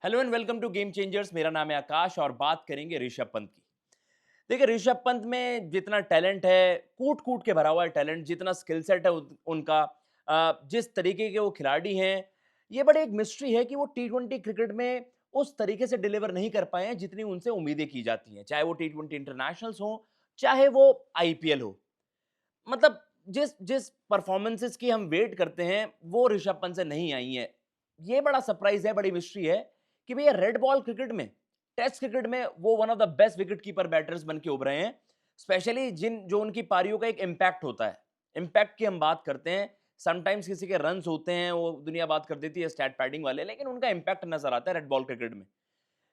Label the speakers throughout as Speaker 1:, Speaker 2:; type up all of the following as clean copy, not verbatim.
Speaker 1: Hello and welcome to game changers. मेरा नाम है आकाश और बात करेंगे ऋषभ पंत की। देखिए, ऋषभ पंत में जितना टैलेंट है, कूट कूट के भरा हुआ है टैलेंट, जितना स्किल सेट है उनका, जिस तरीके के वो खिलाड़ी हैं, ये बड़ी एक मिस्ट्री है कि वो टी20 क्रिकेट में उस तरीके से डिलीवर नहीं कर पाए हैं जितनी उनसे उम्मीदें की जाती हैं, चाहे वो टी20 इंटरनेशनल्स हो, चाहे वो आईपीएल हो। मतलब जिस जिस परफॉर्मेंसेस की हम वेट करते हैं वो ऋषभ पंत से नहीं आई है। ये बड़ा सरप्राइज है, बड़ी मिस्ट्री है कि भैया रेड बॉल क्रिकेट में, टेस्ट क्रिकेट में वो one of the best wicket keeper batters बन के उभरे हैं। स्पेशली जिन जो उनकी पारियों का एक इम्पैक्ट होता है, इम्पैक्ट की हम बात करते हैं। समटाइम्स किसी के रन्स होते हैं, वो दुनिया बात कर देती है स्टैट पैडिंग वाले, लेकिन उनका इम्पैक्ट नजर आता है रेड बॉल क्रिकेट में।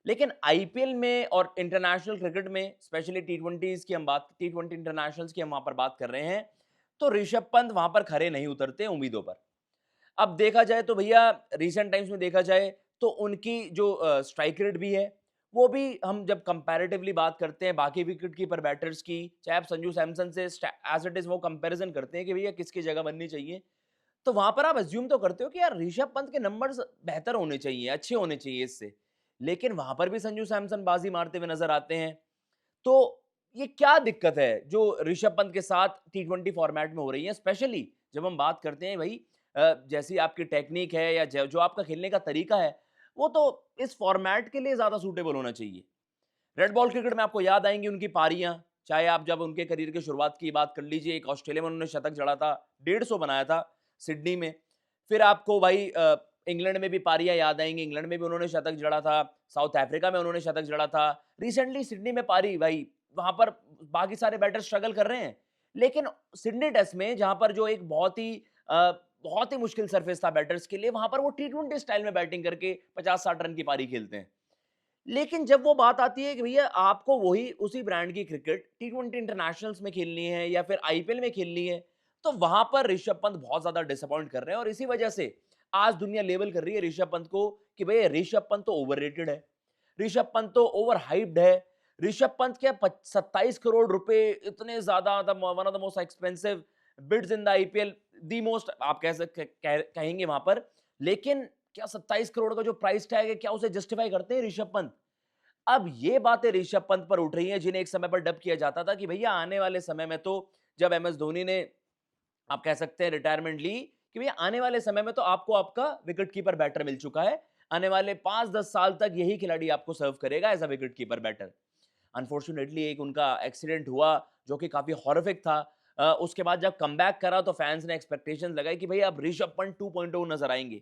Speaker 1: लेकिन आईपीएल में और इंटरनेशनल क्रिकेट में, स्पेशली टी20 की हम बात, टी20 इंटरनेशनल्स की हम वहां पर बात कर रहे हैं, तो ऋषभ पंत वहां पर खरे नहीं उतरते उम्मीदों पर। अब देखा जाए तो भैया, रीसेंट टाइम्स में देखा जाए तो उनकी जो स्ट्राइक रेट भी है, वो भी हम जब कंपैरेटिवली बात करते हैं बाकी विकेट कीपर बैटर्स की, चाहे आप संजू सैमसन से एज इट इज वो कंपैरिजन करते हैं कि भैया किसकी जगह बननी चाहिए, तो वहां पर आप अज्यूम तो करते हो कि यार ऋषभ पंत के नंबर्स बेहतर होने चाहिए, अच्छे होने चाहिए इससे। लेकिन वहां पर भी संजू सैमसन बाजी मारते हुए नजर आते हैं। तो ये क्या दिक्कत है जो ऋषभ पंत के साथ टी20 फॉर्मेट में हो रही है, स्पेशली जब हम बात करते हैं भाई, जैसी आपकी टेक्निक है या जो आपका खेलने का तरीका है, वो तो इस फॉर्मेट के लिए ज्यादा सूटेबल होना चाहिए। रेड बॉल क्रिकेट में आपको याद आएंगी उनकी पारियां, चाहे आप जब उनके करियर की शुरुआत की बात कर लीजिए, एक ऑस्ट्रेलिया में उन्होंने शतक जड़ा था, 150 बनाया था सिडनी में। फिर आपको भाई इंग्लैंड में भी पारियां याद आएंगी, इंग्लैंड में भी उन्होंने शतक जड़ा था, साउथ अफ्रीका में उन्होंने शतक जड़ा था, रिसेंटली सिडनी में पारी भाई, वहां पर बाकी सारे बैटर स्ट्रगल कर रहे हैं। लेकिन सिडनी टेस्ट में, जहां पर जो एक बहुत ही मुश्किल सरफेस था बैटर्स के लिए, वहां पर वो टी20 स्टाइल में बैटिंग करके 50-60 रन की पारी खेलते हैं। लेकिन जब वो बात आती है कि भैया आपको वही उसी ब्रांड की क्रिकेट टी20 इंटरनेशनल्स में खेलनी है या फिर आईपीएल में खेलनी है, तो वहां पर ऋषभ पंत बहुत ज्यादा डिसअपॉइंट कर रहे हैं। और इसी वजह से आज दुनिया लेवल कर रही है ऋषभ पंत को कि भैया ऋषभ पंत तो ओवररेटेड है, ऋषभ पंत तो ओवर हाइप्ड है। ऋषभ पंत के 27 करोड़ रुपए, इतने ज्यादा, one of the most expensive bids in the IPL, the most आप कहेंगे वहां पर। लेकिन क्या 27 करोड़ का जो प्राइस टैग है, क्या उसे जस्टिफाई करते हैं ऋषभ पंत? अब ये बातें ऋषभ पंत पर उठ रही हैं, जिन्हें एक समय पर डब किया जाता था कि भैया आने वाले समय में तो, जब एमएस धोनी ने, आप कह सकते हैं, रिटायरमेंट ली, कि भैया आने वाले समय में तो आपको आपका विकेट कीपर बैटर मिल चुका है, आने वाले 5-10 साल तक यही खिलाड़ी आपको सर्व करेगा as a wicket keeper batter. Unfortunately एक उनका एक्सीडेंट हुआ जो कि काफी हॉरिफिक था। उसके बाद जब कमबैक करा तो फैंस ने एक्सपेक्टेशंस लगाई कि भैया अब ऋषभ पंत 2.0 नजर आएंगे।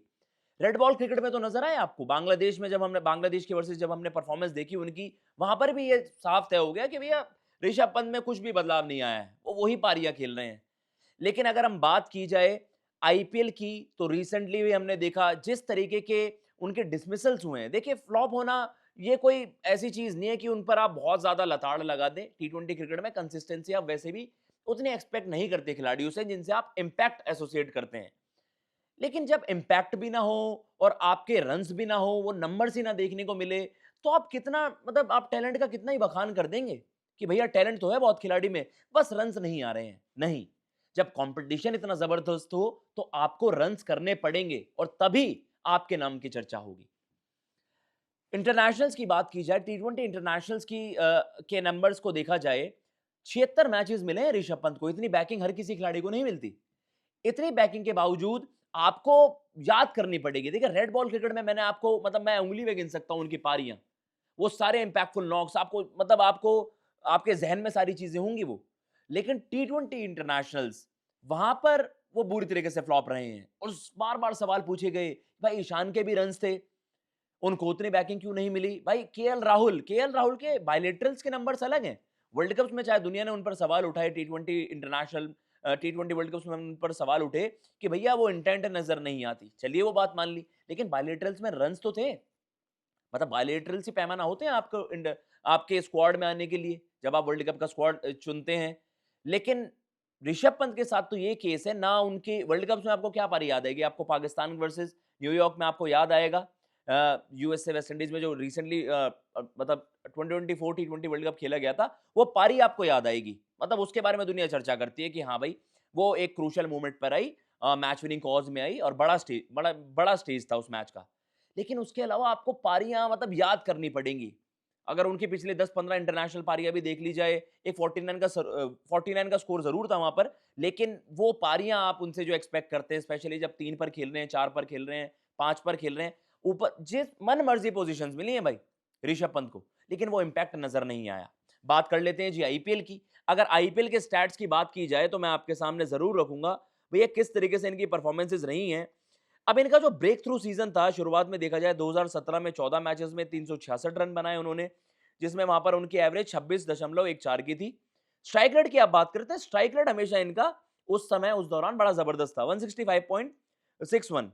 Speaker 1: रेड बॉल क्रिकेट में तो नजर आए आपको, बांग्लादेश में जब हमने, बांग्लादेश की वर्सेस जब हमने परफॉर्मेंस देखी उनकी, वहां पर भी ये साफ तय हो गया कि भैया ऋषभ पंत में कुछ भी बदलाव नहीं आया है, वो वही पारियां खेल रहे हैं। लेकिन अगर हम बात की जाए आईपीएल की, तो रिसेंटली भी हमने देखा जिस तरीके के उनके डिसमिसल्स हुए हैं। देखिए, फ्लॉप होना ये कोई ऐसी चीज नहीं है कि उन पर आप बहुत ज्यादा लताड़ लगा दें। टी20 क्रिकेट में कंसिस्टेंसी आप वैसे भी उतनी एक्सपेक्ट नहीं करते खिलाड़ियों से जिनसे आप इंपैक्ट एसोसिएट करते हैं। लेकिन जब इंपैक्ट भी ना हो और आपके रन्स भी ना हो, वो नंबर्स ही ना देखने को मिले, तो आप कितना, मतलब आप टैलेंट का कितना ही बखान कर देंगे कि भैया टैलेंट तो है बहुत खिलाड़ी में, बस रन्स नहीं आ रहे हैं। नहीं, जब कंपटीशन इतना जबरदस्त हो तो आपको रन्स करने पड़ेंगे और तभी आपके नाम की चर्चा होगी। इंटरनेशनल्स की बात की जाए, टी20 इंटरनेशनल्स के नंबर्स को देखा जाए, 76 मैचेस मिले हैं ऋषभ पंत को। इतनी बैकिंग हर किसी खिलाड़ी को नहीं मिलती। इतनी बैकिंग के बावजूद आपको याद करनी पड़ेगी। देखिए, रेड बॉल क्रिकेट में मैंने आपको, मतलब मैं उंगली में गिन सकता हूं उनकी पारियां, वो सारे इंपैक्टफुल नॉक्स आपको, मतलब आपको आपके जहन में सारी चीजें होंगी वो। लेकिन टी20 इंटरनेशनल्स, वहां पर वो बुरी तरीके से फ्लॉप रहे हैं और बार बार सवाल पूछे गए, भाई ईशान के भी रन्स थे, उनको उतनी बैकिंग क्यों नहीं मिली? भाई केएल राहुल के बायलेटरल्स के नंबर्स अलग हैं। वर्ल्ड कप्स में चाहे दुनिया ने उन पर सवाल उठाए, टी20 वर्ल्ड कप्स में उन पर सवाल उठे कि भैया वो इंटेंट नजर नहीं आती, चलिए वो बात मान ली, लेकिन बायलेटरल्स में रन्स तो थे। मतलब बायलेटरल्स ही पैमाना होते हैं आपके स्क्वाड में आने के लिए, जब आप वर्ल्ड कप का स्क्वाड चुनते हैं। लेकिन ऋषभ पंत के साथ तो ये केस है ना। उनके वर्ल्ड कप्स में आपको क्या पारी याद आएगी? आपको पाकिस्तान वर्सेस न्यूयॉर्क में आपको याद आएगा, यूएसए वेस्ट इंडीज में जो रिसेंटली, मतलब 2024 टी20 वर्ल्ड कप खेला गया था, वो पारी आपको याद आएगी। मतलब उसके बारे में दुनिया चर्चा करती है कि हाँ भाई, वो एक क्रूशियल मोमेंट पर आई, मैच विनिंग कॉज में आई और बड़ा स्टेज था उस मैच का। लेकिन उसके अलावा आपको पारियां मतलब याद करनी पड़ेंगी। अगर उनके पिछले 10-15 इंटरनेशनल पारियां भी देख ली जाए, एक 49 का स्कोर जरूर था वहां पर, लेकिन वो पारियां आप उनसे जो एक्सपेक्ट करते हैं, स्पेशली जब 3 पर खेल रहे हैं, 4 पर खेल रहे हैं, 5 पर खेल रहे हैं, ऊपर जिस मन मर्जी पोजीशंस मिली हैं भाई ऋषभ पंत को, लेकिन वो इंपैक्ट नजर नहीं आया। बात कर लेते हैं जी आईपीएल की। अगर आईपीएल के स्टैट्स की बात की जाए तो मैं आपके सामने जरूर रखूंगा भैया किस तरीके से इनकी परफॉर्मेंसेज रही हैं। अब इनका जो ब्रेक थ्रू सीजन था, शुरुआत में देखा जाए 2017 में 14 मैचेस में 366 रन बनाए उन्होंने, जिसमें वहां पर उनकी एवरेज 26.14 की थी। स्ट्राइक रेट की आप बात करते हैं, स्ट्राइक रेट हमेशा इनका उस समय उस दौरान बड़ा जबरदस्त था, 165.61।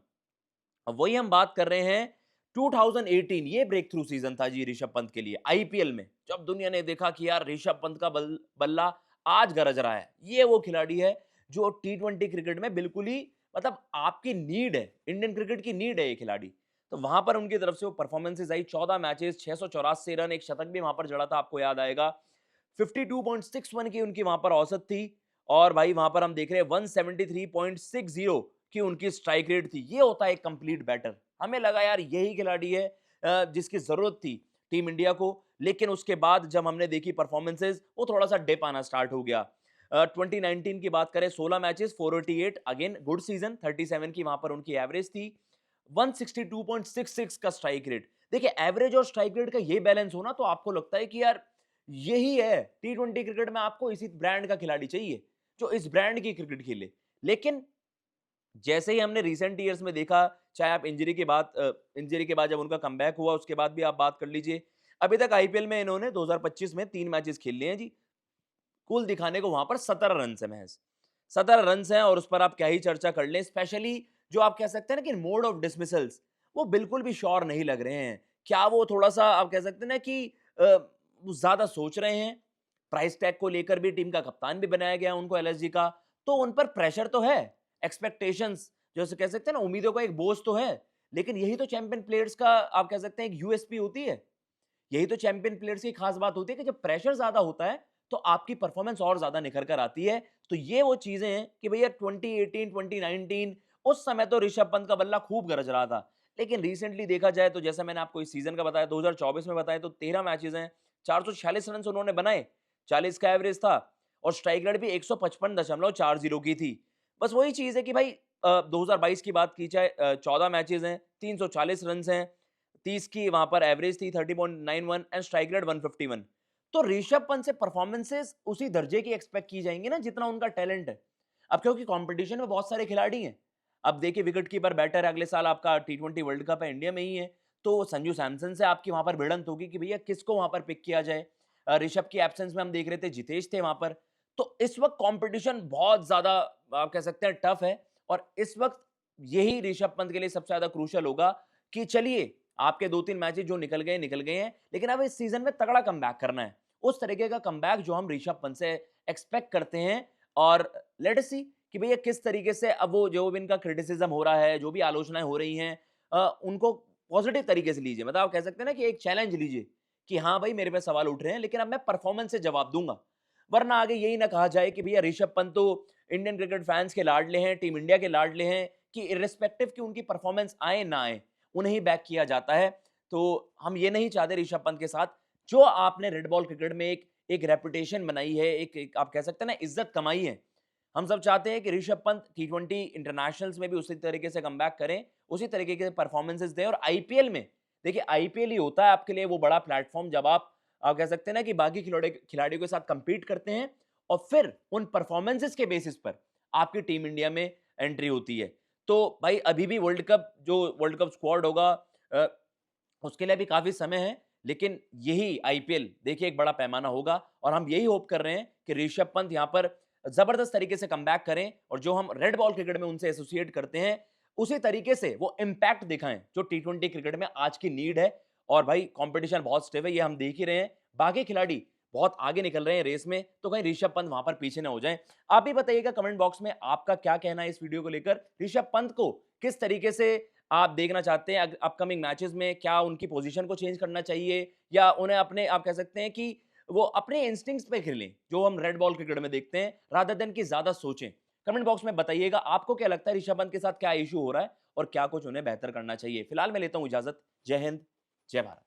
Speaker 1: अब वही हम बात कर रहे हैं 2018, ये ब्रेक थ्रू सीजन था जी ऋषभ पंत के लिए आईपीएल में, जब दुनिया ने देखा कि यार ऋषभ पंत का बल्ला आज गरज रहा है। ये वो खिलाड़ी है जो टी20 क्रिकेट में बिल्कुल ही मतलब आपकी नीड है, इंडियन क्रिकेट की नीड है ये खिलाड़ी। तो वहां पर उनकी तरफ से वो परफॉर्मेंसेज आई, 14 मैचेस, 684 रन, एक शतक भी वहां पर जड़ा था, आपको याद आएगा। 52.61 की उनकी वहां पर औसत थी, और भाई वहां पर हम देख रहे हैं 173.60 की उनकी स्ट्राइक रेट थी। ये होता है एक कंप्लीट बैटर। हमें लगा यार यही खिलाड़ी है जिसकी जरूरत थी टीम इंडिया को, लेकिन उसके बाद जब हमने देखी परफॉर्मेंसेज, वो थोड़ा सा डिप आना स्टार्ट हो गया। 2019 की बात करें, 16 मैचेस, 488, अगेन गुड सीजन, 37 की वहां पर उनकी एवरेज थी, 162.66 का स्ट्राइक रेट। देखिए एवरेज और स्ट्राइक रेट का ये बैलेंस होना, तो आपको लगता है कि यार यही है टी20 क्रिकेट में, आपको इसी ब्रांड का खिलाड़ी चाहिए जो इस ब्रांड की क्रिकेट खेले। लेकिन जैसे ही हमने रिसेंट ईयर्स में देखा, चाहे आप इंजरी के बाद जब उनका कमबैक हुआ उसके बाद भी आप बात कर लीजिए, अभी तक आईपीएल में इन्होंने 2025 में 3 मैचेस खेल लिए हैं जी। कुल दिखाने को वहां पर 17 रन है महज, 17 रन हैं, और उस पर आप क्या ही चर्चा कर लें। स्पेशली जो आप कह सकते हैं ना कि मोड ऑफ डिसमिसल्स, वो बिल्कुल भी श्योर नहीं लग रहे हैं। क्या वो थोड़ा सा आप कह सकते हैं ना कि वो ज्यादा सोच रहे हैं? प्राइस टैग को लेकर भी टीम का कप्तान भी बनाया गया उनको एलएसजी का, तो उन पर प्रेशर तो है, एक्सपेक्टेशंस जैसे कह सकते हैं ना, उम्मीदों का एक बोझ तो है। लेकिन यही तो चैंपियन प्लेयर्स का आप कह सकते हैं एक यूएसपी होती है, यही तो चैंपियन प्लेयर्स की खास बात होती है कि जब प्रेशर ज्यादा होता है तो आपकी परफॉर्मेंस और ज्यादा निखर कर आती है। तो ये वो चीजें हैं कि भैया 2018 2019 उस समय तो ऋषभ पंत का बल्ला खूब गरज रहा था, लेकिन रिसेंटली देखा जाए तो जैसा मैंने आपको इस सीजन का बताया, 2024 में बताया, तो 13 मैचेस हैं, 446 रन उन्होंने बनाए, 40 का एवरेज था, और स्ट्राइक रेट भी 155.40 की थी। बस वही चीज है कि भाई 2022 की बात की जाए, 14 मैचेस हैं, 340 रन हैं, 30 की वहां पर एवरेज थी, 30.91, एंड स्ट्राइक रेट 151। तो ऋषभ पंत से परफॉर्मेंसेस उसी दर्जे की एक्सपेक्ट की जाएंगी ना जितना उनका टैलेंट है। अब क्योंकि कंपटीशन में बहुत सारे खिलाड़ी हैं, अब देखिए विकेट कीपर बैटर है, अगले साल आपका टी20 वर्ल्ड कप है, इंडिया में ही है, तो संजू सैमसन से आपकी वहां पर भिड़ंत होगी कि भैया किसको वहां पर पिक किया जाए। ऋषभ की एब्सेंस में हम देख रहे थे जितेश थे वहां पर। तो इस वक्त कंपटीशन बहुत ज्यादा आप कह सकते हैं टफ है, और इस वक्त यही ऋषभ पंत के लिए सबसे ज्यादा क्रूशल होगा कि चलिए आपके 2-3 मैचेस जो निकल गए हैं, लेकिन अब इस सीजन में तगड़ा कमबैक करना है, उस तरीके का कमबैक जो हम ऋषभ पंत से एक्सपेक्ट करते हैं। और लेट अस सी कि भैया किस तरीके से अब वो जो भी इनका क्रिटिसिज्म हो रहा है, जो भी आलोचनाएं हो रही हैं, उनको पॉजिटिव तरीके से लीजिए। मतलब आप कह सकते हैं ना कि एक चैलेंज लीजिए कि हाँ भाई मेरे पे सवाल उठ रहे हैं, लेकिन अब मैं परफॉर्मेंस से जवाब दूंगा। वरना आगे यही ना कहा जाए कि भैया ऋषभ पंत तो इंडियन क्रिकेट फैंस के लाडले हैं, टीम इंडिया के लाडले हैं, कि इर्रिस्पेक्टिव कि उनकी परफॉर्मेंस आए ना आए, उन्हें ही बैक किया जाता है। तो हम ये नहीं चाहते ऋषभ पंत के साथ, जो आपने रेड बॉल क्रिकेट में एक एक रेपुटेशन बनाई है, एक आप कह सकते हैं ना इज्जत कमाई है, हम सब चाहते हैं कि ऋषभ पंत टी20 इंटरनेशनल्स में भी उसी तरीके से कमबैक करें, उसी तरीके के परफॉर्मेंसेस दें, और आईपीएल में देखिए आईपीएल ही होता है आपके लिए वो बड़ा प्लेटफॉर्म, जब आप कह सकते हैं ना कि बाकी खिलाड़ियों के साथ कंपीट करते हैं, और फिर उन परफॉर्मेंसेस के बेसिस पर आपकी टीम इंडिया में एंट्री होती है। तो भाई अभी भी वर्ल्ड कप स्क्वाड होगा, अ, उसके लिए भी काफी समय है, लेकिन यही आईपीएल देखिए एक बड़ा पैमाना होगा, और हम यही होप कर रहे हैं कि ऋषभ पंत यहां पर जबरदस्त तरीके से कमबैक करें, और जो हम रेड बॉल क्रिकेट में उनसे एसोसिएट करते हैं, उसी तरीके से वो इंपैक्ट दिखाएं जो टी20 क्रिकेट में आज की नीड है। और भाई कंपटीशन बहुत स्टिफ है, ये हम देख ही रहे हैं, बाकी खिलाड़ी बहुत आगे निकल रहे हैं रेस में, तो कहीं ऋषभ पंत वहां पर पीछे ना हो जाए। आप भी बताइएगा कमेंट बॉक्स में आपका क्या कहना है इस वीडियो को लेकर, ऋषभ पंत को किस तरीके से आप देखना चाहते हैं अपकमिंग मैचेस में, क्या उनकी पोजीशन को चेंज करना चाहिए, या उन्हें अपने आप कह सकते हैं कि वो अपने इंस्टिंक्ट्स पे खेलें जो हम रेड बॉल क्रिकेट में देखते हैं, रादर देन कि ज्यादा सोचें। कमेंट बॉक्स में बताइएगा आपको क्या लगता है ऋषभ पंत के साथ क्या इशू हो रहा है, और क्या कुछ उन्हें बेहतर करना चाहिए। फिलहाल मैं लेता हूं इजाजत। जय हिंद, जय भारत।